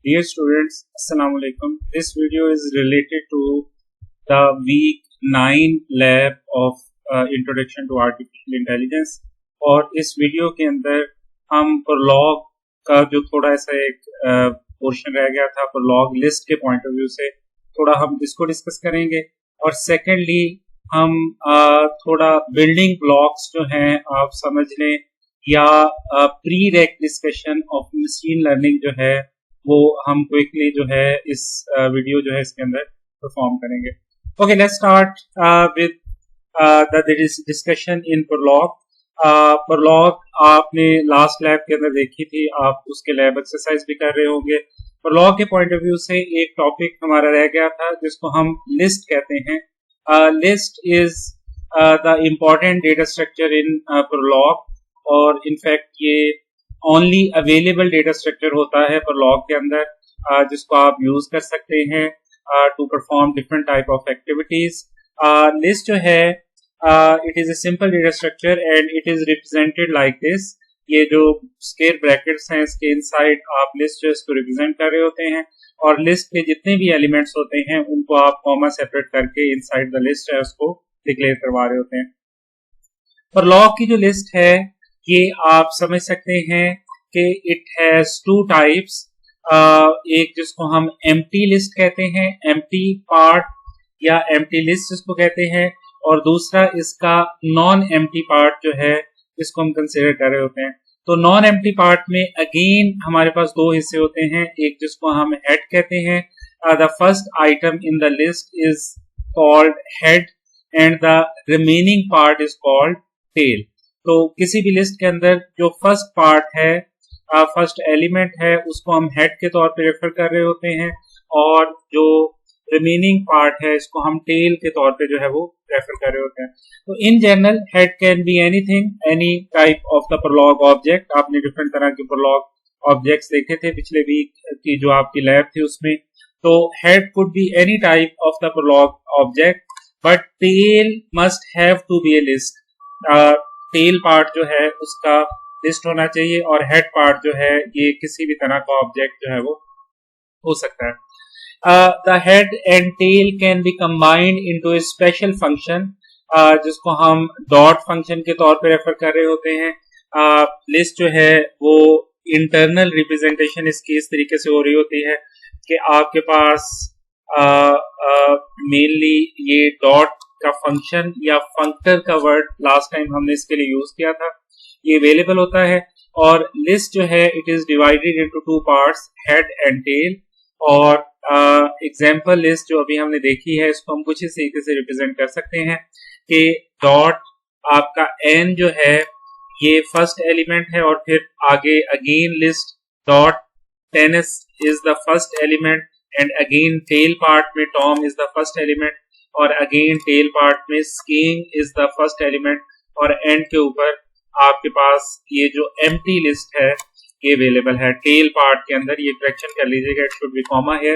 Dear students, Assalamu alaikum. This video is related to the week 9 lab of Introduction to Artificial Intelligence. और इस video के अंदर हम prolog का जो थोड़ा सा एक पोर्शन रह गया था prolog लिस्ट के पॉइंट ऑफ व्यू से थोड़ा हम इसको डिस्कस करेंगे। और सेकेंडली हम थोड़ा बिल्डिंग ब्लॉक्स जो हैं आप समझ लें या pre rec discussion of machine learning जो है वो हम क्विकली जो है इस वीडियो जो है इसके अंदर परफॉर्म करेंगे। Okay, let's start with the discussion in prolog। prolog आपने लास्ट लैब के अंदर देखी थी, आप उसके लैब एक्सरसाइज भी कर रहे होंगे। prolog के पॉइंट ऑफ व्यू से एक टॉपिक हमारा रह गया था जिसको हम लिस्ट कहते हैं। List is the important data structure in prolog और इनफैक्ट ये ओनली अवेलेबल डेटा स्ट्रक्चर होता है prolog के अंदर जिसको आप यूज कर सकते हैं to perform different type of activities. List जो है it is a simple data structure and it is represented like this. ये जो स्क्वायर ब्रैकेट्स हैं इसके इनसाइड आप लिस्ट जो है इसको रिप्रेजेंट कर रहे होते हैं और लिस्ट के जितने भी एलिमेंट्स होते हैं उनको आप कॉमा सेपरेट करके इनसाइड द लिस्ट है उसको डिक्लेयर करवा रहे होते हैं। prolog की जो लिस्ट है ये आप समझ सकते हैं कि इट हैज टू टाइप्स। एक जिसको हम एम्प्टी लिस्ट कहते हैं, एम्प्टी पार्ट या एम्प्टी लिस्ट जिसको कहते हैं, और दूसरा इसका नॉन एम्प्टी पार्ट जो है इसको हम कंसिडर कर रहे होते हैं। तो नॉन एम्प्टी पार्ट में अगेन हमारे पास दो हिस्से होते हैं, एक जिसको हम हेड कहते हैं, the first item in the list is called head and the remaining part is called tail. तो किसी भी लिस्ट के अंदर जो फर्स्ट पार्ट है, फर्स्ट एलिमेंट है, उसको हम हेड के तौर पे रेफर कर रहे होते हैं और जो रिमेनिंग पार्ट है इसको हम टेल के तौर पे जो है वो रेफर कर रहे होते हैं। तो in general head can be anything, any type of the prolog object. आपने डिफरेंट तरह के prolog ऑब्जेक्ट्स देखे थे पिछले वीक की जो आपकी लैब थी उसमें। तो head could be any type of the prolog object but tail must have to be a list. Tail part जो है उसका लिस्ट होना चाहिए और हेड पार्ट जो है ये किसी भी तरह का ऑब्जेक्ट जो है वो हो सकता है। The head and tail can be combined into a special function जिसको हम डॉट फंक्शन के तौर पे रेफर कर रहे होते हैं। लिस्ट जो है वो इंटरनल रिप्रेजेंटेशन इसकी इस तरीके से हो रही होती है कि आपके पास मेनली ये डॉट का फंक्शन या फंक्टर का वर्ड लास्ट टाइम हमने इसके लिए यूज किया था, ये अवेलेबल होता है। और लिस्ट जो है it is divided into two parts, head and tail. और एग्जांपल लिस्ट जो अभी हमने देखी है इसको हम कुछ इस तरीके से रिप्रेजेंट कर सकते हैं कि डॉट आपका n जो है ये फर्स्ट एलिमेंट है और फिर आगे again list dot tennis is the first element and again tail part में Tom is the first element और अगेन टेल पार्ट में skiing is the first element और एंड के ऊपर आपके पास ये जो एम्प्टी लिस्ट है ये अवेलेबल है। टेल पार्ट के अंदर ये करेक्शन कर लीजिएगा, it should be comma here.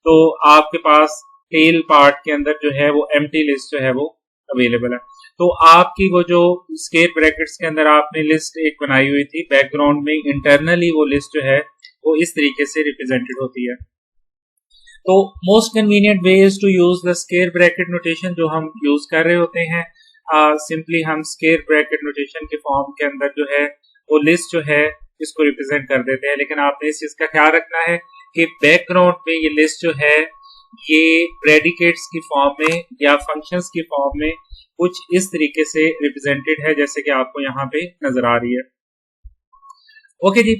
तो आपके पास टेल पार्ट के अंदर जो है वो एम्प्टी लिस्ट जो है वो अवेलेबल है। तो आपकी वो जो स्क्वायर ब्रैकेट्स के अंदर आपने लिस्ट एक बनाई हुई थी, बैकग्राउंड में इंटरनली वो लिस्ट जो है वो इस तरीके से रिप्रेजेंटेड होती है। तो most convenient way is to use the square bracket notation जो हम यूज कर रहे होते हैं। सिंपली हम स्क्वायर ब्रैकेट नोटेशन के फॉर्म के अंदर जो है वो लिस्ट जो है इसको रिप्रेजेंट कर देते हैं, लेकिन आपने इस चीज का ख्याल रखना है कि बैकग्राउंड में ये लिस्ट जो है ये प्रेडिकेट्स की फॉर्म में या फंक्शंस की फॉर्म में कुछ इस तरीके से रिप्रेजेंटेड है जैसे कि आपको यहाँ पे नजर आ रही है। ओके जी,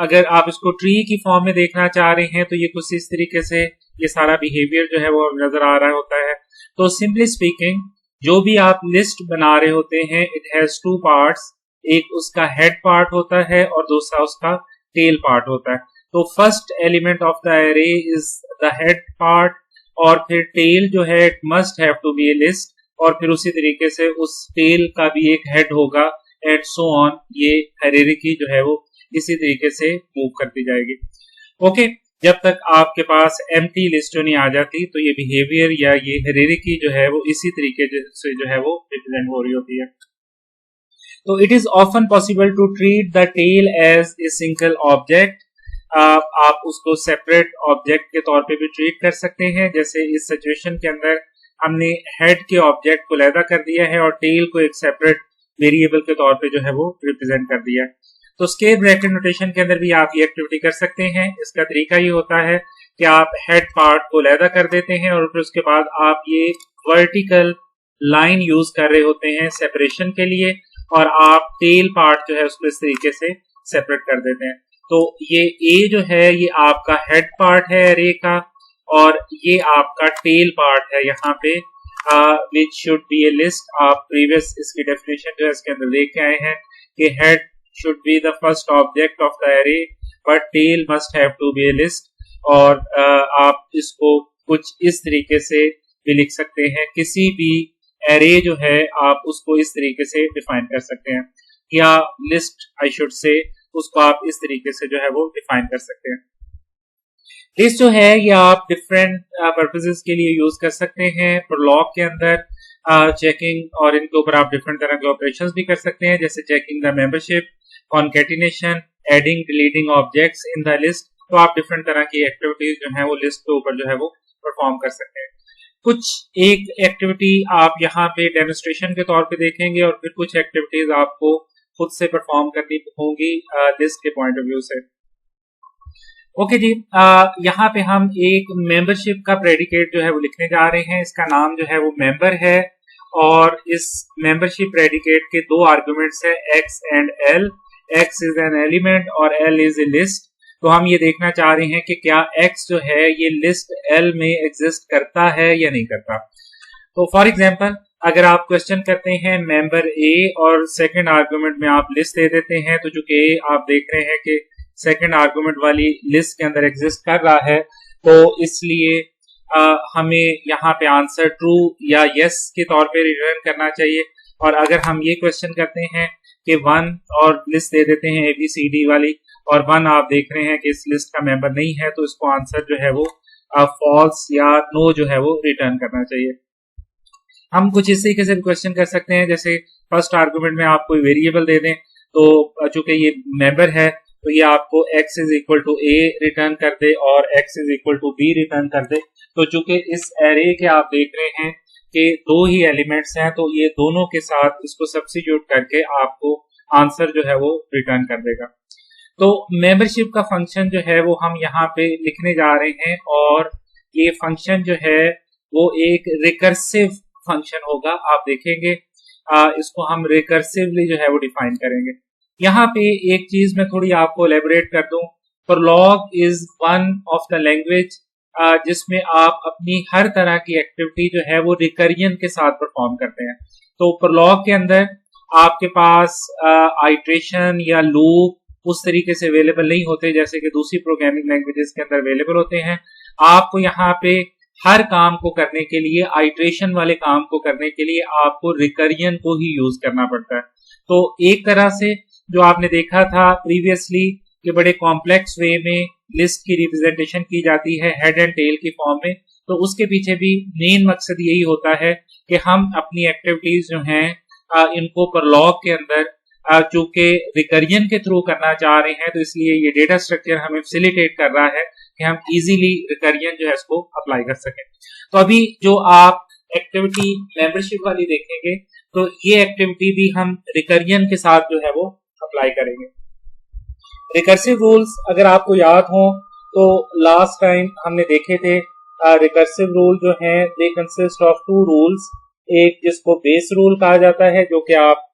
अगर आप इसको ट्री की फॉर्म में देखना चाह रहे हैं तो ये कुछ इस तरीके से ये सारा बिहेवियर जो है वो नजर आ रहा होता है। तो सिंपली स्पीकिंग जो भी आप लिस्ट बना रहे होते हैं इट हैज टू पार्ट्स, एक उसका हेड पार्ट होता है और दूसरा उसका टेल पार्ट होता है। तो first element of the array is the head part और फिर टेल जो है it must have to be a list और फिर उसी तरीके से उस टेल का भी एक हेड होगा एंड सो ऑन। ये हायरार्की जो है वो इसी तरीके से मूव करती जाएगी। ओके, जब तक आपके पास एम्प्टी लिस्ट नहीं आ जाती तो ये बिहेवियर या ये हायरार्की जो है वो इसी तरीके से जो है वो रिप्रेजेंट हो रही होती है। तो it is often possible to treat the tail as a single object आप उसको सेपरेट ऑब्जेक्ट के तौर पे भी ट्रीट कर सकते हैं। जैसे इस सिचुएशन के अंदर हमने हेड के ऑब्जेक्ट को अलहदा कर दिया है और टेल को एक सेपरेट वेरिएबल के तौर पे जो है वो रिप्रेजेंट कर दिया। तो स्क्वायर ब्रैकेट नोटेशन के अंदर भी आप ये एक्टिविटी कर सकते हैं। इसका तरीका ये होता है कि आप हेड पार्ट को अलहदा कर देते हैं और फिर उसके बाद आप ये वर्टिकल लाइन यूज कर रहे होते हैं सेपरेशन के लिए, और आप टेल पार्ट जो है उसको इस तरीके से सेपरेट कर देते हैं। तो ये ए जो है ये आपका हेड पार्ट है एरे का, और ये आपका टेल पार्ट है यहाँ पे, which should be a list. आप प्रीवियस इसकी डेफिनेशन जो है इसके अंदर देख के आए हैं कि head should be the first object of the array but tail must have to be a list। और आप इसको कुछ इस तरीके से भी लिख सकते हैं, किसी भी एरे जो है आप उसको इस तरीके से डिफाइन कर सकते हैं, या लिस्ट आई शुड से उसको आप इस तरीके से जो है वो डिफाइन कर सकते हैं। लिस्ट जो है ये आप डिफरेंट पर्पसेस के लिए यूज कर सकते हैं। प्रोलॉग के अंदर चेकिंग और इनके ऊपर आप डिफरेंट तरह के ऑपरेशंस भी कर सकते हैं, जैसे checking the membership, concatenation, adding deleting objects in the list. तो आप डिफरेंट तरह की एक्टिविटीज जो है वो लिस्ट के ऊपर जो है वो परफॉर्म कर सकते हैं। कुछ एक एक्टिविटी आप यहाँ पे डेमोन्स्ट्रेशन के तौर पे देखेंगे और फिर कुछ एक्टिविटीज आपको खुद से परफॉर्म करनी होंगी लिस्ट के पॉइंट ऑफ व्यू से। ओके जी, यहाँ पे हम एक मेंबरशिप का प्रेडिकेट जो है वो लिखने जा रहे हैं। इसका नाम जो है वो मेंबर है, और इस मेंबरशिप प्रेडिकेट के दो आर्गुमेंट्स है x and L. X is an element और एल इज ए लिस्ट। तो हम ये देखना चाह रहे हैं कि क्या एक्स जो है ये लिस्ट एल में एग्जिस्ट करता है या नहीं करता। तो फॉर एग्जांपल अगर आप क्वेश्चन करते हैं मेंबर ए और सेकंड आर्गुमेंट में आप लिस्ट दे देते हैं, तो चूंकि आप देख रहे हैं कि सेकंड आर्गुमेंट वाली लिस्ट के अंदर एग्जिस्ट कर रहा है, तो इसलिए हमें यहाँ पे आंसर ट्रू या यस के तौर पे रिटर्न करना चाहिए। और अगर हम ये क्वेश्चन करते हैं कि 1 और लिस्ट दे देते हैं ABCD वाली, और 1 आप देख रहे हैं कि इस लिस्ट का मेंबर नहीं है, तो इसको आंसर जो है वो फॉल्स या नो जो है वो रिटर्न करना चाहिए। हम कुछ इस तरीके से भी क्वेश्चन कर सकते हैं, जैसे फर्स्ट आर्गुमेंट में आप कोई वेरिएबल दे दें, तो चूंकि ये मेंबर है तो ये आपको x is equal to a return कर दे और x is equal to b return कर दे। तो चूंकि इस एरे के आप देख रहे हैं कि दो ही एलिमेंट्स हैं, तो ये दोनों के साथ इसको सब्स्टिट्यूट करके आपको आंसर जो है वो रिटर्न कर देगा। तो मेंबरशिप का फंक्शन जो है वो हम यहाँ पे लिखने जा रहे हैं, और ये फंक्शन जो है वो एक रिकर्सिव फंक्शन होगा। आप देखेंगे इसको हम रिकर्सिवली जो है वो डिफाइन करेंगे। यहाँ पे एक चीज मैं थोड़ी आपको एलेबोरेट कर दूं। Prolog is one of the language जिसमें आप अपनी हर तरह की एक्टिविटी जो है वो रिकरियन के साथ परफॉर्म करते हैं। तो प्रोलॉग के अंदर आपके पास आइट्रेशन या लूप उस तरीके से अवेलेबल नहीं होते जैसे कि दूसरी प्रोग्रामिंग लैंग्वेजेस के अंदर अवेलेबल होते हैं। आपको यहाँ पे हर काम को करने के लिए, आइट्रेशन वाले काम को करने के लिए आपको रिकरियन को ही यूज करना पड़ता है। तो एक तरह से जो आपने देखा था प्रीवियसली कि बड़े कॉम्प्लेक्स वे में लिस्ट की रिप्रेजेंटेशन की जाती है हेड एंड टेल की फॉर्म में, तो उसके पीछे भी मेन मकसद यही होता है कि हम अपनी एक्टिविटीज जो हैं इनको प्रोलॉग के अंदर चूंकि रिकरियन के थ्रू करना चाह रहे हैं, तो इसलिए ये डेटा स्ट्रक्चर हमें फैसिलिटेट कर रहा है कि हम इजीली रिकरियन जो है इसको अप्लाई कर सकें। तो अभी जो आप एक्टिविटी मेंबरशिप वाली देखेंगे, तो ये एक्टिविटी भी हम रिकरियन के साथ जो है वो अप्लाई करेंगे। रिकर्सिव रूल्स अगर आपको याद हो तो लास्ट टाइम हमने देखे थे। रिकर्सिव रूल जो है दे कंसिस्ट ऑफ 2 रूल्स, एक जिसको बेस रूल कहा जाता है जो कि आप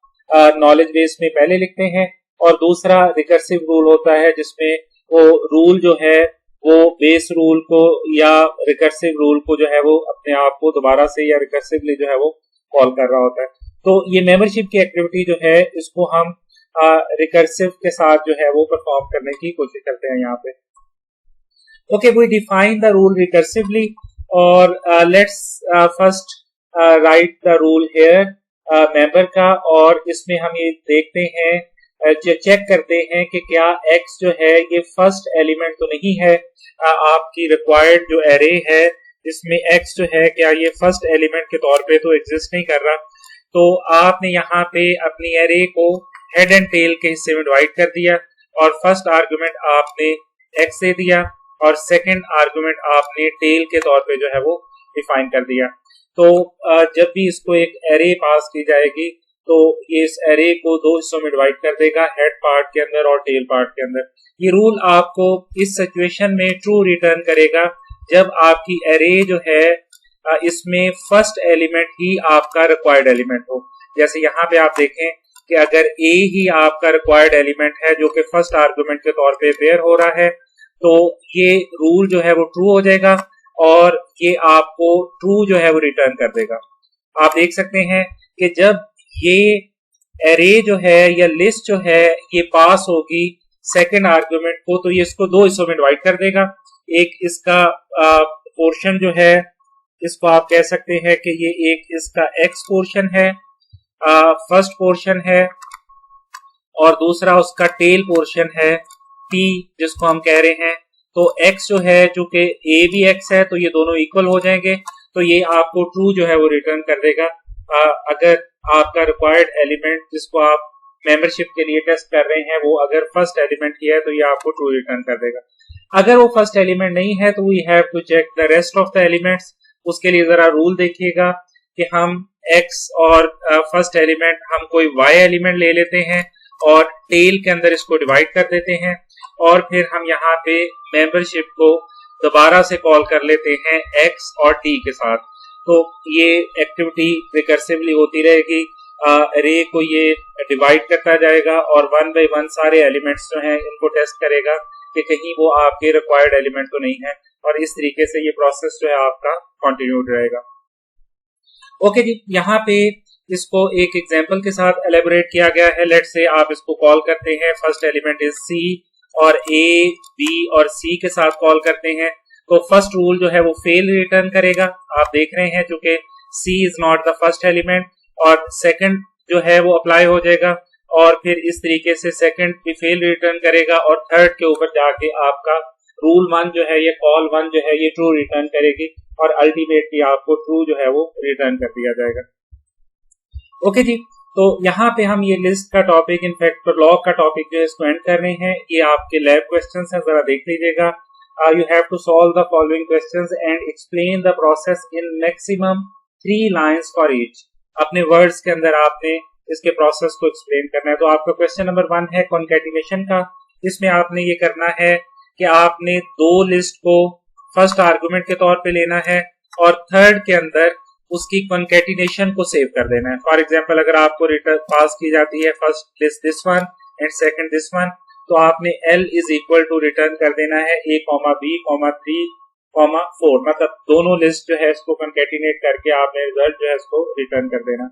नॉलेज बेस में पहले लिखते हैं, और दूसरा रिकर्सिव रूल होता है जिसमें वो रूल जो है वो बेस रूल को या रिकर्सिव रूल को जो है वो अपने आप को दोबारा से या रिकर्सिवली जो है वो कॉल कर रहा होता है। तो ये मेंबरशिप की एक्टिविटी जो है इसको हम रिकर्सिव के साथ जो है वो परफॉर्म करने की कोशिश करते हैं यहाँ पे। Okay, we define the rule recursively, और let's first write the rule here member का, और इसमें हम ये देखते हैं चेक करते हैं कि क्या x जो है ये फर्स्ट एलिमेंट तो नहीं है आपकी रिक्वायर्ड जो एरे है जिसमें x जो है क्या ये फर्स्ट एलिमेंट के तौर पे तो एग्जिस्ट नहीं कर रहा। तो आपने यहाँ पे अपनी एरे को हेड एंड टेल के हिस्से में डिवाइड कर दिया, और फर्स्ट आर्गुमेंट आपने x दे दिया और सेकंड आर्गुमेंट आपने टेल के तौर पे जो है वो डिफाइन कर दिया। तो जब भी इसको एक एरे पास की जाएगी तो ये इस एरे को दो हिस्सों में डिवाइड कर देगा, हेड पार्ट के अंदर और टेल पार्ट के अंदर। ये रूल आपको इस सिचुएशन में ट्रू रिटर्न करेगा जब आपकी एरे जो है इसमें फर्स्ट एलिमेंट ही आपका रिक्वायर्ड एलिमेंट हो। जैसे यहाँ पे आप देखें कि अगर ए ही आपका रिक्वायर्ड एलिमेंट है जो कि फर्स्ट आर्गुमेंट के तौर पे पेयर हो रहा है, तो ये रूल जो है वो ट्रू हो जाएगा और ये आपको ट्रू जो है वो रिटर्न कर देगा। आप देख सकते हैं कि जब ये एरे जो है या लिस्ट जो है ये पास होगी सेकेंड आर्गुमेंट को, तो ये इसको दो हिस्सों में डिवाइड कर देगा। एक इसका पोर्शन जो है इसको आप कह सकते हैं कि ये एक इसका एक्स पोर्शन है, फर्स्ट पोर्शन है, और दूसरा उसका टेल पोर्शन है टी जिसको हम कह रहे हैं। तो x जो है चूंकि a भी x है तो ये दोनों इक्वल हो जाएंगे, तो ये आपको ट्रू जो है वो रिटर्न कर देगा। अगर आपका रिक्वायर्ड एलिमेंट जिसको आप मेंबरशिप के लिए टेस्ट कर रहे हैं वो अगर फर्स्ट एलिमेंट ही है तो ये आपको ट्रू रिटर्न कर देगा। अगर वो फर्स्ट एलिमेंट नहीं है तो we have to check the rest of the elements. उसके लिए जरा रूल देखिएगा कि हम x और फर्स्ट एलिमेंट हम कोई y एलिमेंट ले लेते हैं और टेल के अंदर इसको डिवाइड कर देते हैं और फिर हम यहाँ पे मेंबरशिप को दोबारा से कॉल कर लेते हैं x और t के साथ। तो ये एक्टिविटी रिकर्सिवली होती रहेगी, अरे को ये डिवाइड करता जाएगा और वन बाय वन सारे एलिमेंट्स जो हैं इनको टेस्ट करेगा कि कहीं वो आपके रिक्वायर्ड एलिमेंट तो नहीं है, और इस तरीके से ये प्रोसेस जो है आपका कंटिन्यूड रहेगा। ओके जी, यहाँ पे इसको एक एग्जांपल के साथ एलेबोरेट किया गया है। लेट्स से आप इसको कॉल करते हैं, फर्स्ट एलिमेंट इज सी और ए बी और सी के साथ कॉल करते हैं, तो फर्स्ट रूल जो है वो फेल रिटर्न करेगा। आप देख रहे हैं क्योंकि C is not the first element, और सेकंड जो है वो अप्लाई हो जाएगा और फिर इस तरीके से सेकंड भी फेल रिटर्न करेगा और थर्ड के ऊपर जाके आपका रूल वन जो है ये कॉल वन जो है ये ट्रू रिटर्न करेगी और अल्टीमेटली आपको ट्रू जो है वो रिटर्न कर दिया जाएगा। ओके जी, तो यहाँ पे हम ये लिस्ट का टॉपिक इनफैक्ट लॉग का टॉपिक जो है इसको एंड कर रहे हैं। ये आपके लैब क्वेश्चंस हैं, जरा देख लीजिएगा। You have to solve the following questions and explain the process in maximum 3 lines for each. अपने वर्ड्स के अंदर आपने इसके प्रोसेस को एक्सप्लेन करना है। तो आपका क्वेश्चन नंबर 1 है कॉन्कैटिनेशन का। इसमें आपने ये करना है कि आपने दो लिस्ट को फर्स्ट आर्गुमेंट के तौर पे लेना है और थर्ड के अंदर उसकी कॉन्कैटिनेशन को सेव कर देना है। फॉर एग्जांपल अगर आपको रिटर्न पास की जाती है first list this one and second this one, तो आपने L is equal to return कर देना है A, B, 3, 4, मतलब दोनों लिस्ट जो है इसको कॉन्कैटिनेट करके आपने रिजल्ट जो है इसको रिटर्न कर देना।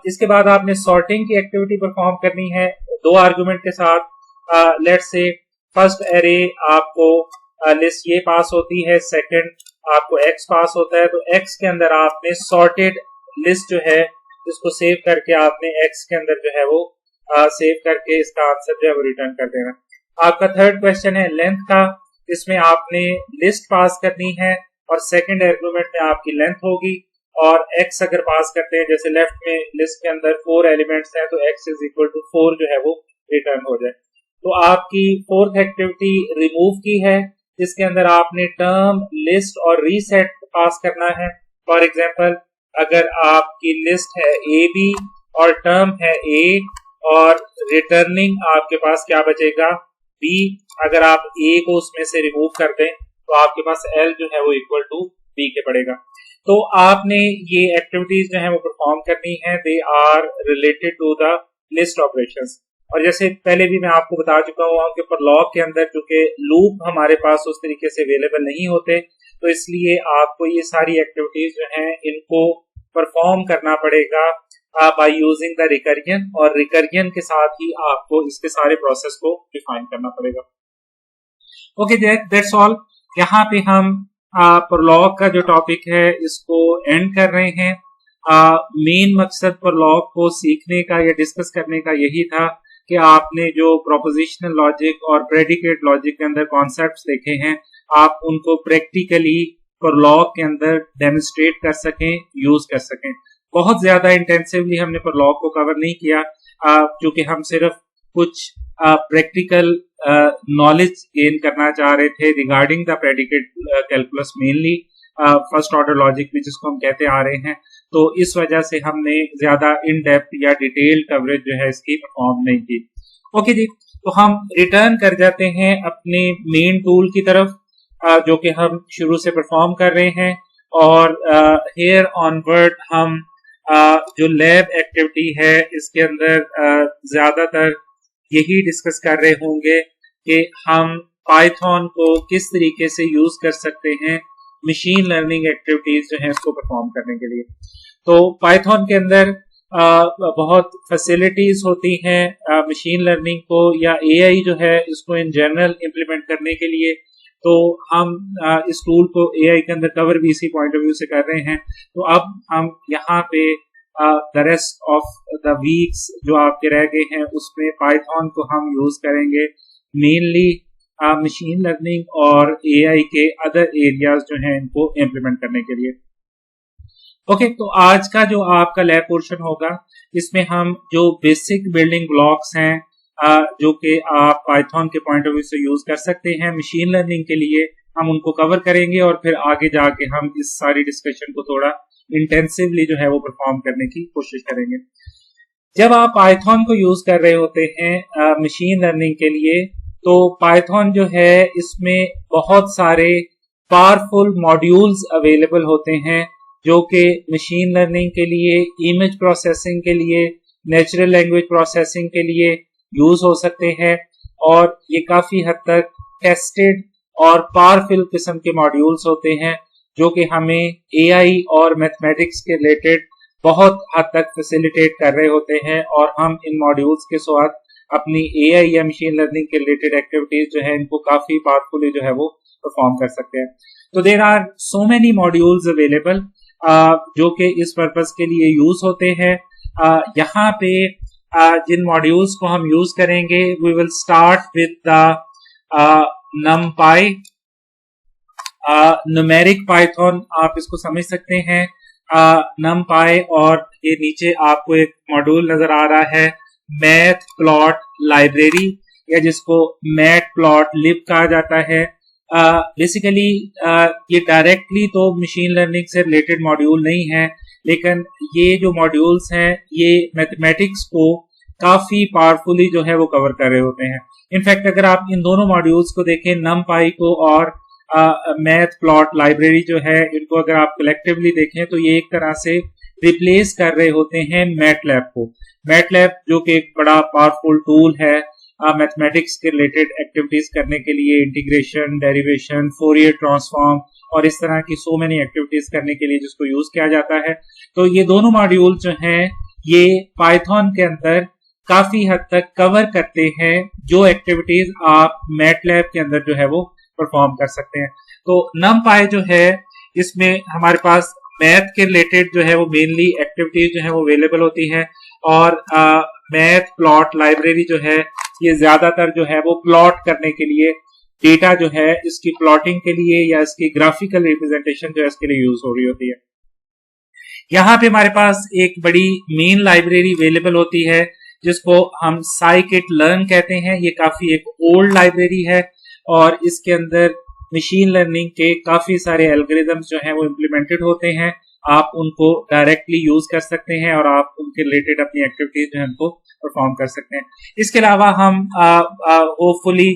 इसके बाद आपने सॉर्टिंग की एक्टिविटी परफॉर्म करनी है दो आर्गुमेंट के साथ। लेट्स से फर्स्ट एरे आपको लिस्ट ये पास होती है, सेकंड आपको x पास होता है, तो x के अंदर आपने सॉर्टेड लिस्ट जो है इसको सेव करके आपने x के अंदर जो है वो सेव करके इसका आंसर जो है वो रिटर्न कर देना। आपका थर्ड क्वेश्चन है लेंथ का। इसमें आपने लिस्ट पास करनी है और सेकंड आर्गुमेंट में आपकी लेंथ होगी, और x अगर पास करते हैं जैसे लेफ्ट में लिस्ट के अंदर 4 एलिमेंट्स हैं तो x इज इक्वल टू 4 जो है वो रिटर्न हो जाए। तो आपकी फोर्थ एक्टिविटी रिमूव की है, इसके अंदर आपने टर्म, लिस्ट और रीसेट पास करना है। फॉर एग्जांपल अगर आपकी लिस्ट है ए बी और टर्म है ए और रिटर्निंग आपके पास क्या बचेगा बी, अगर आप ए को उसमें से रिमूव कर दें तो आपके पास एल जो है वो इक्वल टू बी के पड़ेगा। तो आपने ये एक्टिविटीज जो है वो परफॉर्म करनी है, they are related to the list operations. और जैसे पहले भी मैं आपको बता चुका हूँ कि परलॉग के अंदर चूंकि लूप हमारे पास उस तरीके से अवेलेबल नहीं होते, तो इसलिए आपको ये सारी एक्टिविटीज जो हैं इनको परफॉर्म करना पड़ेगा बाय यूजिंग द रिकर्जन, और रिकर्जन के साथ ही आपको इसके सारे प्रोसेस को डिफाइन करना पड़ेगा। Okay that's all. यहाँ पे हम परलॉग का जो टॉपिक है इसको एंड कर रहे हैं। मेन मकसद परलॉग को सीखने का या डिस्कस करने का यही था कि आपने जो प्रोपोजिशनल लॉजिक और प्रेडिकेट लॉजिक के अंदर कॉन्सेप्ट्स देखे हैं आप उनको प्रैक्टिकली परलॉग के अंदर डेमोन्स्ट्रेट कर सकें, यूज कर सकें। बहुत ज्यादा इंटेंसिवली हमने परलॉग को कवर नहीं किया क्योंकि हम सिर्फ कुछ प्रैक्टिकल नॉलेज गेन करना चाह रहे थे regarding the predicate calculus, mainly first order logic भी जिसको हम कहते आ रहे हैं। तो इस वजह से हमने ज्यादा इन डेप्थ या डिटेल कवरेज जो है इसकी परफॉर्म नहीं की। ओके जी, तो हम रिटर्न कर जाते हैं अपने मेन टूल की तरफ, जो कि हम शुरू से परफॉर्म कर रहे हैं। और हेयर ऑनवर्ड हम जो लैब एक्टिविटी है इसके अंदर ज्यादातर यही डिस्कस कर रहे होंगे कि हम पाइथन को किस तरीके से यूज कर सकते हैं मशीन लर्निंग एक्टिविटीज जो है इसको परफॉर्म करने के लिए। तो पाइथन के अंदर बहुत फैसिलिटीज होती हैं मशीन लर्निंग को या एआई जो है इसको इन जनरल इम्प्लीमेंट करने के लिए। तो हम इस टूल को एआई के अंदर कवर भी इसी पॉइंट ऑफ व्यू से कर रहे हैं। तो अब हम यहाँ पे the rest of the weeks जो आपके रह गए हैं उसमें पाइथन को हम यूज करेंगे मेनली मशीन लर्निंग और एआई के अदर एरियाज जो हैं इनको इम्प्लीमेंट करने के लिए। ओके, तो आज का जो आपका लैब पोर्शन होगा इसमें हम जो बेसिक बिल्डिंग ब्लॉक्स हैं जो कि आप पाइथन के पॉइंट ऑफ व्यू से यूज कर सकते हैं मशीन लर्निंग के लिए, हम उनको कवर करेंगे और फिर आगे जाके हम इस सारी डिस्कशन को थोड़ा इंटेंसिवली जो है वो परफॉर्म करने की कोशिश करेंगे। जब आप पाइथन को यूज कर रहे होते हैं मशीन लर्निंग के लिए, तो पाइथन जो है इसमें बहुत सारे पावरफुल मॉड्यूल्स अवेलेबल होते हैं जो कि मशीन लर्निंग के लिए, इमेज प्रोसेसिंग के लिए, नेचुरल लैंग्वेज प्रोसेसिंग के लिए यूज हो सकते हैं। और ये काफी हद तक टेस्टेड और पावरफुल किस्म के मॉड्यूल्स होते हैं जो कि हमें एआई और मैथमेटिक्स के रिलेटेड बहुत हद तक फैसिलिटेट कर रहे होते हैं। और हम इन मॉड्यूल्स के साथ अपनी एआई या मशीन लर्निंग के रिलेटेड एक्टिविटीज जो है इनको काफी पावरफुली जो है वो परफॉर्म कर सकते हैं। तो there are so many modules available जो कि इस पर्पस के लिए यूज होते हैं। यहाँ पे जिन मॉड्यूल्स को हम यूज करेंगे, we will start with the numpy, numeric Python आप इसको समझ सकते हैं numpy। और ये नीचे आपको एक मॉड्यूल नजर आ रहा है मैथ प्लॉट लाइब्रेरी या जिसको मैटप्लॉटलिब कहा जाता है। बेसिकली ये डायरेक्टली तो मशीन लर्निंग से रिलेटेड मॉड्यूल नहीं है, लेकिन ये जो मॉड्यूल्स हैं ये मैथमेटिक्स को काफी पावरफुली जो है वो कवर कर रहे होते हैं। इनफैक्ट अगर आप इन दोनों मॉड्यूल्स को देखें, numpy को और मैथ प्लॉट लाइब्रेरी जो है इनको अगर आप कलेक्टिवली देखें तो ये एक तरह से रिप्लेस कर रहे होते हैं मैटलैब को। मैटलैब जो कि एक बड़ा पावरफुल टूल है मैथमेटिक्स के रिलेटेड एक्टिविटीज करने के लिए, इंटीग्रेशन, डेरिवेशन, फोरियर ट्रांसफॉर्म और इस तरह की सो मेनी एक्टिविटीज करने के लिए जिसको यूज किया जाता है। तो ये दोनों मॉड्यूल जो हैं ये पाइथन के अंदर काफी हद तक कवर करते हैं जो एक्टिविटीज आप मैटलैब के अंदर जो है वो परफॉर्म कर सकते हैं। तो numpy जो है इसमें हमारे पास मैथ के रिलेटेड जो है वो मेनली एक्टिविटीज जो है वो अवेलेबल होती है। और मैथ प्लॉट लाइब्रेरी जो है ये ज्यादातर जो है वो प्लॉट करने के लिए, डेटा जो है इसकी प्लॉटिंग के लिए या इसकी ग्राफिकल रिप्रेजेंटेशन जो है इसके लिए यूज हो रही होती है। यहाँ पे हमारे पास एक बड़ी मेन लाइब्रेरी अवेलेबल होती है जिसको हम scikit-learn कहते हैं। ये काफी एक ओल्ड लाइब्रेरी है और इसके अंदर मशीन लर्निंग के काफी सारे एल्गोरिथम्स जो हैं वो इम्प्लीमेंटेड होते हैं। आप उनको डायरेक्टली यूज कर सकते हैं और आप उनके रिलेटेड अपनी एक्टिविटीज जो है उनको परफॉर्म कर सकते हैं। इसके अलावा हम होपफुली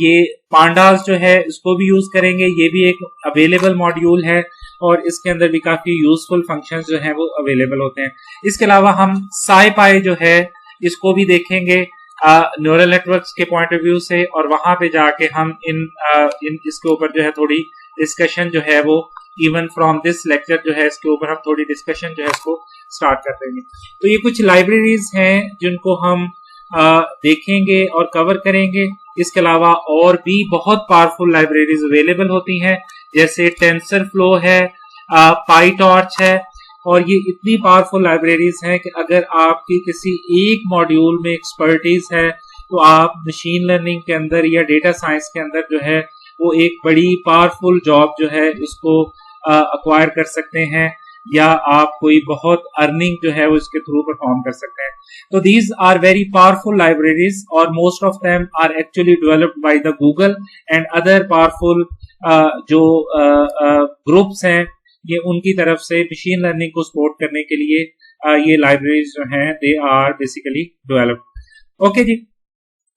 ये पांडास जो है इसको भी यूज करेंगे। ये भी एक अवेलेबल मॉड्यूल है और इसके अंदर भी काफी यूजफुल फंक्शंस जो हैं वो अवेलेबल होते हैं। इसके अलावा हम SciPy जो है इसको भी देखेंगे न्यूरल नेटवर्क्स के पॉइंट ऑफ व्यू से, और वहां पे जाके हम इन इसके ऊपर जो है थोड़ी डिस्कशन जो है वो इवन फ्रॉम दिस लेक्चर जो है इसके ऊपर हम थोड़ी डिस्कशन जो है इसको स्टार्ट कर देंगे। तो ये कुछ लाइब्रेरीज हैं जिनको हम देखेंगे और कवर करेंगे। इसके अलावा और भी बहुत पावरफुल लाइब्रेरीज अवेलेबल होती हैं जैसे टेंसरफ्लो है, पाईटॉर्च है, और ये इतनी पावरफुल लाइब्रेरीज हैं कि अगर आपकी किसी एक मॉड्यूल में एक्सपर्टीज है तो आप मशीन लर्निंग के अंदर या डेटा साइंस के अंदर जो है वो एक बड़ी पावरफुल जॉब जो है इसको अक्वायर कर सकते हैं। या आप कोई बहुत अर्निंग जो है वो इसके थ्रू परफॉर्म कर सकते हैं। तो these are very powerful libraries और most of them are actually developed by the Google and other powerful जो ग्रुप्स हैं, ये उनकी तरफ से मशीन लर्निंग को सपोर्ट करने के लिए ये लाइब्रेरीज जो हैं they are basically developed. Okay जी,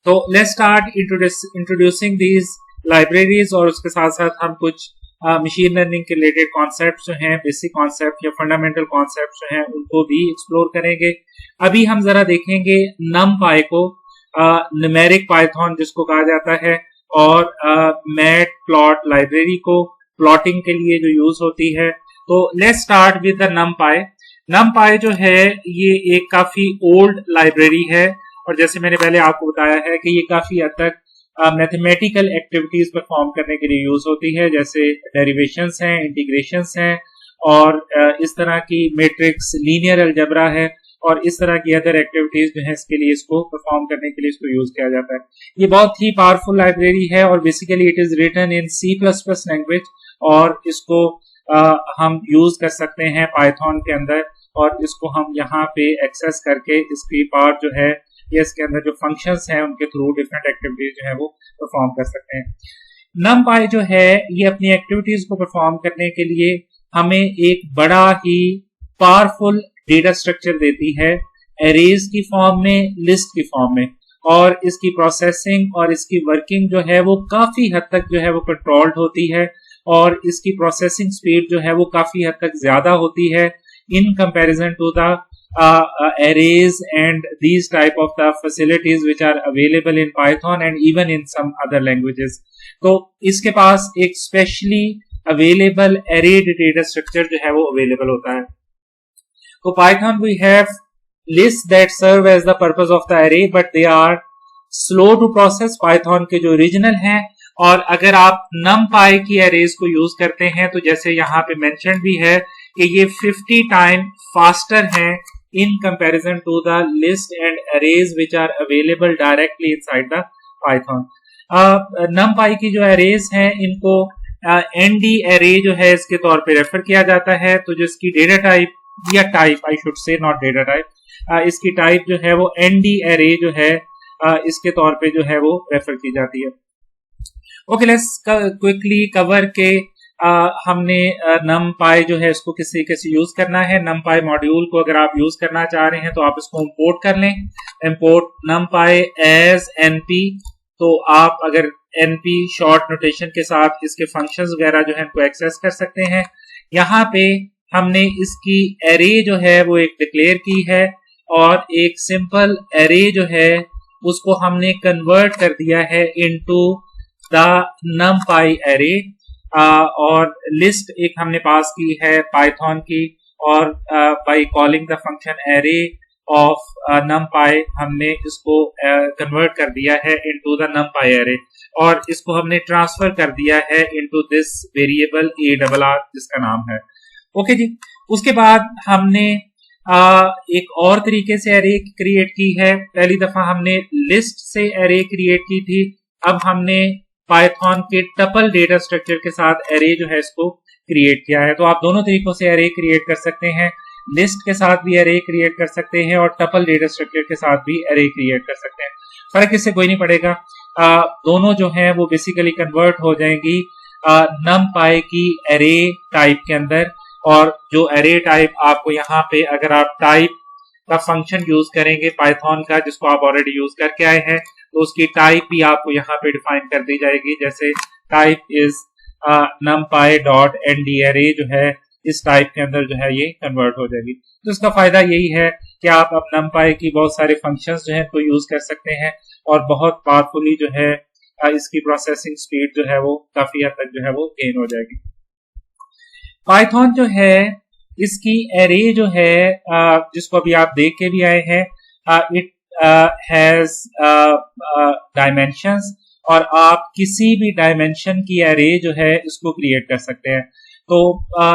तो let's start introducing these libraries और उसके साथ साथ हम कुछ मशीन लर्निंग के रिलेटेड कॉन्सेप्ट जो हैं, बेसिक कॉन्सेप्ट या फंडामेंटल कॉन्सेप्ट जो हैं, उनको भी एक्सप्लोर करेंगे। अभी हम जरा देखेंगे NumPy को, न्यूमेरिक पाइथन जिसको कहा जाता है, और मैटप्लॉट लाइब्रेरी को प्लॉटिंग के लिए जो यूज होती है। तो let's start with the NumPy। NumPy जो है ये एक काफी ओल्ड लाइब्रेरी है और जैसे मैंने पहले आपको बताया है कि ये काफी हद तक मैथमेटिकल एक्टिविटीज परफॉर्म करने के लिए यूज होती है, जैसे डेरिवेशंस हैं, इंटीग्रेशंस हैं और इस तरह की मैट्रिक्स, लीनियर अलजेब्रा है और इस तरह की अदर एक्टिविटीज जो है इसके लिए इसको परफॉर्म करने के लिए इसको यूज किया जाता है। ये बहुत ही पावरफुल लाइब्रेरी है और basically it is written in C++ language और इसको हम यूज कर सकते हैं पाइथन के अंदर और इसको हम यहाँ पे एक्सेस करके इसकी पार्ट जो है या इसके अंदर जो फंक्शंस हैं उनके थ्रू डिफरेंट एक्टिविटीज जो है वो परफॉर्म कर सकते हैं। NumPy जो है ये अपनी एक्टिविटीज को परफॉर्म करने के लिए हमें एक बड़ा ही पावरफुल डेटा स्ट्रक्चर देती है, एरेज की फॉर्म में, लिस्ट की फॉर्म में, और इसकी प्रोसेसिंग और इसकी वर्किंग जो है वो काफी हद तक जो है वो कंट्रोल्ड होती है और इसकी प्रोसेसिंग स्पीड जो है वो काफी हद तक ज्यादा होती है in comparison to the arrays and these type of the facilities which are available in Python and even in some other languages। तो इसके पास एक specially available arrayed data structure जो है वो अवेलेबल होता है। तो Python we have lists that serve as the purpose of the array but they are slow to process। Python के जो ओरिजिनल हैं, और अगर आप NumPy की arrays को यूज करते हैं तो जैसे यहाँ पे मेंशन भी है कि ये 50 टाइम फास्टर हैं in comparison to the list and arrays which are available directly inside the Python। NumPy की जो arrays हैं इनको ND array जो है इसके तौर पे रेफर किया जाता है, तो जिसकी डेटा टाइप या type I should say, not data type, इसकी टाइप जो है वो ND array जो है इसके तौर पे जो है वो रेफर की जाती है। ओके, लेट्स क्विकली कवर के हमने NumPy जो है इसको किस तरीके से यूज करना है। NumPy मॉड्यूल को अगर आप यूज करना चाह रहे हैं तो आप इसको इंपोर्ट कर लें, इंपोर्ट NumPy एज NP। तो आप अगर NP शॉर्ट नोटेशन के साथ इसके फंक्शंस वगैरह जो है इनको एक्सेस कर सकते हैं। यहाँ पे हमने इसकी एरे जो है वो एक डिक्लेयर की है और एक सिंपल एरे जो है उसको हमने कन्वर्ट कर दिया है इनटू द NumPy एरे, और लिस्ट एक हमने पास की है पाइथन की, और by calling the function array of NumPy हमने इसको कन्वर्ट कर दिया है इनटू द NumPy एरे और इसको हमने ट्रांसफर कर दिया है इनटू दिस वेरिएबल ARR जिसका नाम है। ओके जी, उसके बाद हमने एक और तरीके से एरे क्रिएट की है। पहली दफा हमने लिस्ट से एरे क्रिएट की थी, अब हमने पाइथन के टपल डेटा स्ट्रक्चर के साथ एरे जो है इसको क्रिएट किया है। तो आप दोनों तरीकों से एरे क्रिएट कर सकते हैं, लिस्ट के साथ भी एरे क्रिएट कर सकते हैं और टपल डेटा स्ट्रक्चर के साथ भी एरे क्रिएट कर सकते हैं। फर्क इससे कोई नहीं पड़ेगा, दोनों जो है वो बेसिकली कन्वर्ट हो जाएंगी NumPy की एरे टाइप के अंदर। और जो एरे टाइप आपको यहाँ पे अगर आप टाइप का फंक्शन यूज करेंगे पाइथन का जिसको आप ऑलरेडी यूज करके आए हैं तो उसकी टाइप भी आपको यहाँ पे डिफाइन कर दी जाएगी, जैसे टाइप इज NumPy.ND array जो है इस टाइप के अंदर जो है ये कन्वर्ट हो जाएगी। तो इसका फायदा यही है कि आप अब NumPy की बहुत सारे फंक्शंस जो है तो यूज कर सकते हैं और बहुत पावरफुली जो है इसकी प्रोसेसिंग स्पीड जो है वो काफी हद तक जो है वो गेन हो जाएगी। पाइथन जो है इसकी एरे जो है जिसको अभी आप देख के भी आए हैं, इट हैज डायमेंशंस और आप किसी भी डायमेंशन की एरे जो है इसको क्रिएट कर सकते हैं। तो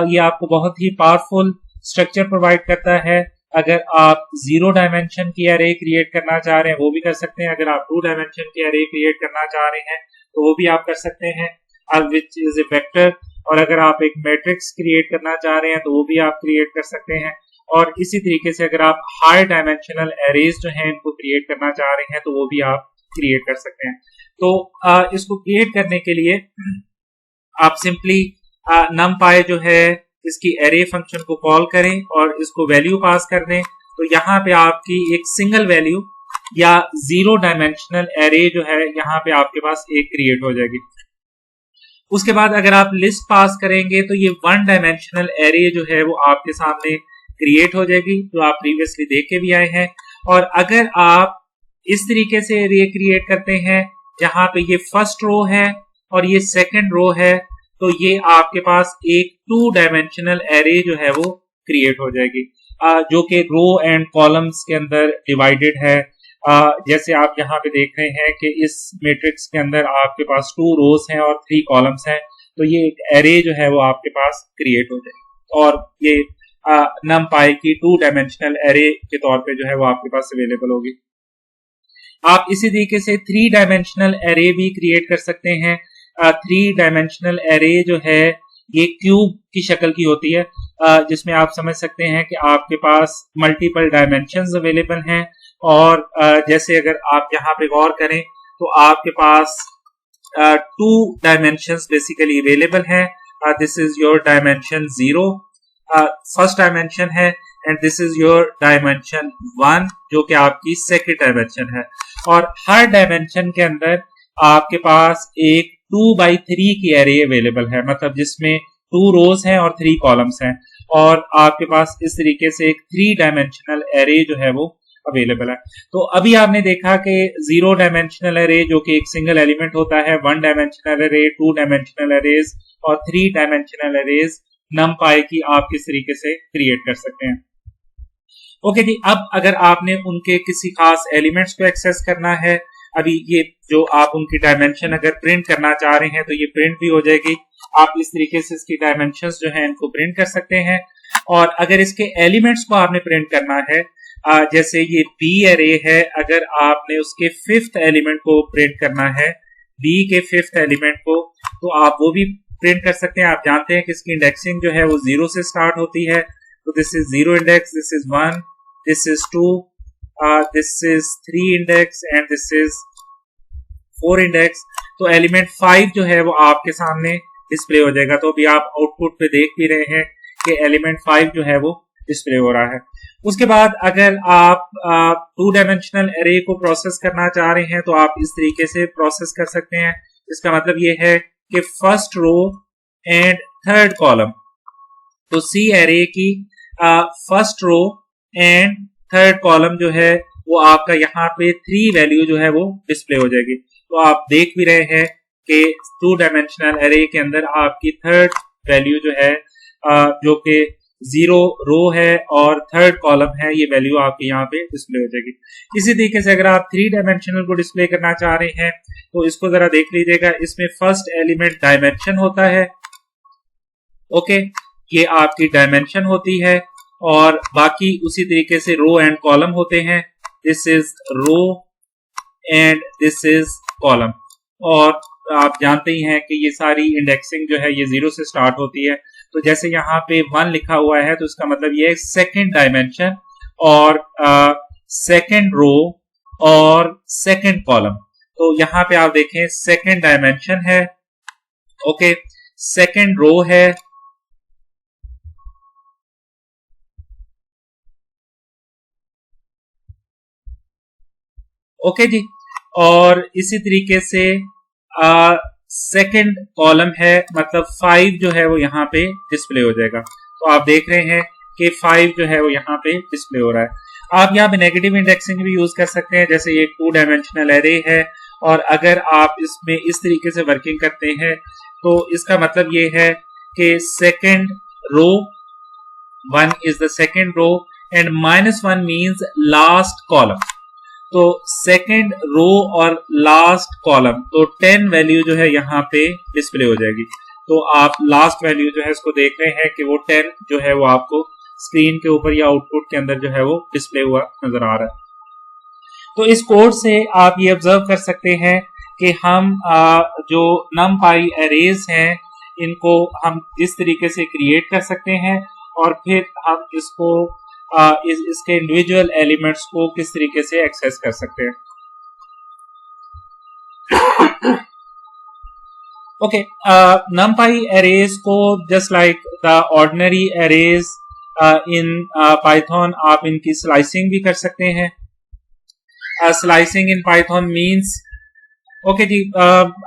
ये आपको बहुत ही पावरफुल स्ट्रक्चर प्रोवाइड करता है। अगर आप 0 डायमेंशन की एरे क्रिएट करना चाह रहे हैं वो भी कर सकते हैं, अगर आप 2 डायमेंशन की एरे क्रिएट करना चाह रहे हैं तो वो भी आप कर सकते हैं, विच इज ए वेक्टर। और अगर आप एक मैट्रिक्स क्रिएट करना चाह रहे हैं तो वो भी आप क्रिएट कर सकते हैं। और इसी तरीके से अगर आप हाई डायमेंशनल एरेज जो हैं इनको क्रिएट करना चाह रहे हैं तो वो भी आप क्रिएट कर सकते हैं। तो इसको क्रिएट करने के लिए आप सिंपली numpy जो है इसकी एरे फंक्शन को कॉल करें और इसको वैल्यू पास कर दें। तो यहाँ पे आपकी एक सिंगल वैल्यू या 0 डायमेंशनल एरे जो है यहाँ पे आपके पास एक क्रिएट हो जाएगी। उसके बाद अगर आप लिस्ट पास करेंगे तो ये 1 डायमेंशनल एरे जो है वो आपके सामने क्रिएट हो जाएगी, जो आप प्रीवियसली देख के भी आए हैं। और अगर आप इस तरीके से एरे क्रिएट करते हैं जहां पे ये फर्स्ट रो है और ये सेकंड रो है, तो ये आपके पास एक 2 डायमेंशनल एरे जो है वो क्रिएट हो जाएगी, जो कि रो एंड कॉलम्स के अंदर डिवाइडेड है। जैसे आप यहाँ पे देख रहे हैं कि इस मैट्रिक्स के अंदर आपके पास 2 रोज हैं और 3 कॉलम्स हैं, तो ये एक एरे जो है वो आपके पास क्रिएट हो जाएगी और ये numpy की 2 डायमेंशनल एरे के तौर पे जो है वो आपके पास अवेलेबल होगी। आप इसी तरीके से 3 डायमेंशनल एरे भी क्रिएट कर सकते हैं। 3 डायमेंशनल एरे जो है ये क्यूब की शक्ल की होती है, जिसमें आप समझ सकते हैं कि आपके पास मल्टीपल डायमेंशंस अवेलेबल हैं। और जैसे अगर आप यहाँ पे गौर करें तो आपके पास 2 डायमेंशंस बेसिकली अवेलेबल हैं। This is your dimension 0, first dimension है, and this is your dimension 1 जो कि आपकी सेकंड डायमेंशन है। और हर डायमेंशन के अंदर आपके पास एक 2x3 की एरे अवेलेबल है, मतलब जिसमें 2 रोज हैं और 3 कॉलम्स हैं, और आपके पास इस तरीके से एक 3 डायमेंशनल एरे जो है वो अवेलेबल है। तो अभी आपने देखा कि 0 डायमेंशनल एरे जो कि एक सिंगल एलिमेंट होता है, 1 डायमेंशनल एरे, 2 डायमेंशनल एरेज और 3 डायमेंशनल एरेज numpy की आप किस तरीके से क्रिएट कर सकते हैं। ओके जी, अब अगर आपने उनके किसी खास एलिमेंट्स को एक्सेस करना है, अभी ये जो आप उनकी डायमेंशन अगर प्रिंट करना चाह रहे हैं तो ये प्रिंट भी हो जाएगी। आप इस तरीके से इसकी डायमेंशंस जो है इनको प्रिंट कर सकते हैं। और अगर इसके एलिमेंट्स को आपने प्रिंट करना है, जैसे ये बी एरे है, अगर आपने उसके 5th एलिमेंट को प्रिंट करना है, बी के 5th एलिमेंट को, तो आप वो भी प्रिंट कर सकते हैं। आप जानते हैं कि इसकी इंडेक्सिंग जो है वो 0 से स्टार्ट होती है, तो this is 0 index, this is 1, this is 2, this is 3 index and this is 4 index. तो एलिमेंट 5 जो है वो आपके सामने डिस्प्ले हो जाएगा। तो अभी आप आउटपुट पे देख भी रहे हैं कि एलिमेंट 5 जो है वो डिस्प्ले हो रहा है। उसके बाद अगर आप 2 डायमेंशनल एरे को प्रोसेस करना चाह रहे हैं तो आप इस तरीके से प्रोसेस कर सकते हैं। इसका मतलब ये है कि first row and third column, तो सी एरे की first row and third column जो है वो आपका यहाँ पे 3 वैल्यू जो है वो डिस्प्ले हो जाएगी। तो आप देख भी रहे हैं कि 2 डायमेंशनल एरे के अंदर आपकी थर्ड वैल्यू जो है जो कि 0 रो है और थर्ड कॉलम है, ये वैल्यू आपके यहाँ पे डिस्प्ले हो जाएगी। इसी तरीके से अगर आप 3 डायमेंशनल को डिस्प्ले करना चाह रहे हैं तो इसको जरा देख लीजिएगा। इसमें फर्स्ट एलिमेंट डायमेंशन होता है, ओके, ये आपकी डायमेंशन होती है, और बाकी उसी तरीके से रो एंड कॉलम होते हैं। This is row and this is column. और आप जानते ही हैं कि ये सारी इंडेक्सिंग जो है ये 0 से स्टार्ट होती है। तो जैसे यहाँ पे 1 लिखा हुआ है तो इसका मतलब ये है सेकंड डायमेंशन और सेकंड रो और सेकंड कॉलम। तो यहाँ पे आप देखें सेकंड डायमेंशन है, ओके, सेकंड रो है, ओके जी, और इसी तरीके से सेकंड कॉलम है, मतलब 5 जो है वो यहाँ पे डिस्प्ले हो जाएगा। तो आप देख रहे हैं कि 5 जो है वो यहाँ पे डिस्प्ले हो रहा है। आप यहाँ पे नेगेटिव इंडेक्सिंग भी यूज कर सकते हैं, जैसे ये 2 डायमेंशनल एरे है और अगर आप इसमें इस तरीके से वर्किंग करते हैं तो इसका मतलब ये है कि second row 1 is the second row and -1 means last column. तो सेकंड रो और लास्ट कॉलम, तो 10 वैल्यू जो है यहाँ पे डिस्प्ले हो जाएगी। तो आप लास्ट वैल्यू जो है इसको देख रहे हैं कि वो 10 जो है वो आपको स्क्रीन के ऊपर या आउटपुट के अंदर जो है वो डिस्प्ले हुआ नजर आ रहा है। तो इस कोड से आप ये ऑब्जर्व कर सकते हैं कि हम जो numpy एरेज हैं इनको हम इस तरीके से क्रिएट कर सकते हैं और फिर हम इसको इसके इंडिविजुअल एलिमेंट्स को किस तरीके से एक्सेस कर सकते हैं। Okay, NumPy arrays को just like the ordinary arrays in Python आप इनकी slicing भी कर सकते हैं। Slicing in Python means okay जी,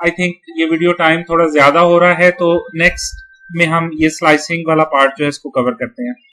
I think ये वीडियो टाइम थोड़ा ज्यादा हो रहा है, तो नेक्स्ट में हम ये slicing वाला पार्ट जो है इसको कवर करते हैं।